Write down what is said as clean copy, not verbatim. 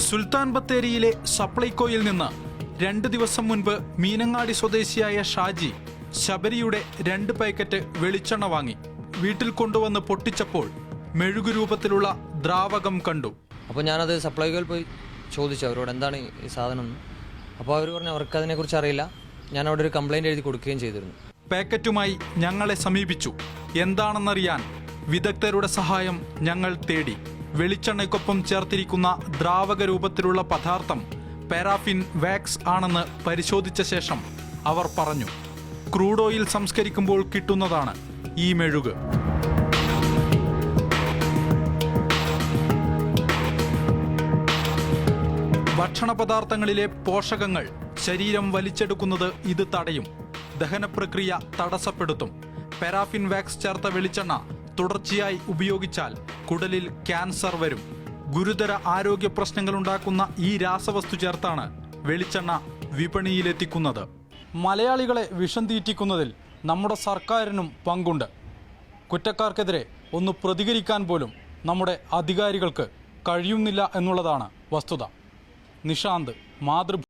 സുൽത്താൻ ബത്തേരിയിലെ സപ്ലൈകോയിൽ നിന്ന് 2 ദിവസം മുൻപ് മീനങ്ങാടി സ്വദേശിയായ ഷാജി ശബരിയുടെ 2 പാക്കറ്റ് വെളിച്ചെണ്ണ വാങ്ങി. വീട്ടിൽ കൊണ്ടുവന്ന് പൊട്ടിച്ചപ്പോൾ മെഴുകു രൂപത്തിലുള്ള ദ്രാവകം കണ്ടു. അപ്പോൾ ഞാനത് സപ്ലൈകോയിൽ പോയി ചോദിച്ചു അവരോട് എന്താണ് ഈ സാധനം എന്ന്. അപ്പോൾ അവർ പറഞ്ഞു അവർക്ക് അതിനെക്കുറിച്ച് അറിയില്ല. ഞാൻ അവിടെ ഒരു കംപ്ലൈൻറ്റ് എഴുതി കൊടുക്കുകയും ചെയ്തിരുന്നു. പാക്കറ്റുമായി ഞങ്ങളെ സമീപിച്ചു. എന്താണെന്നറിയാൻ വിദഗ്ധരുടെ സഹായം ഞങ്ങൾ തേടി. വെളിച്ചെണ്ണയ്ക്കൊപ്പം ചേർത്തിരിക്കുന്ന ദ്രാവക രൂപത്തിലുള്ള പദാർത്ഥം പാരാഫിൻ വാക്സ് ആണെന്ന് പരിശോധിച്ച ശേഷം അവർ പറഞ്ഞു, ക്രൂഡ് ഓയിൽ സംസ്കരിക്കുമ്പോൾ കിട്ടുന്നതാണ് ഈ മെഴുക്. ഭക്ഷണ പദാർത്ഥങ്ങളിലെ പോഷകങ്ങൾ ശരീരം വലിച്ചെടുക്കുന്നത് ഇത് തടയും. ദഹനപ്രക്രിയ തടസ്സപ്പെടുത്തും. പാരാഫിൻ വാക്സ് ചേർത്ത വെളിച്ചെണ്ണ തുടർച്ചയായി ഉപയോഗിച്ചാൽ കുടലിൽ ക്യാൻസർ വരും. ഗുരുതര ആരോഗ്യ പ്രശ്നങ്ങളുണ്ടാക്കുന്ന ഈ രാസവസ്തു ചേർത്താണ് വെളിച്ചെണ്ണ വിപണിയിലെത്തിക്കുന്നത്. മലയാളികളെ വിഷം തീറ്റിക്കുന്നതിൽ നമ്മുടെ സർക്കാരിനും പങ്കുണ്ട്. കുറ്റക്കാർക്കെതിരെ ഒന്ന് പ്രതികരിക്കാൻ പോലും നമ്മുടെ അധികാരികൾക്ക് കഴിയുന്നില്ല എന്നുള്ളതാണ് വസ്തുത. നിഷാന്ത്, മാതൃഭൂമി.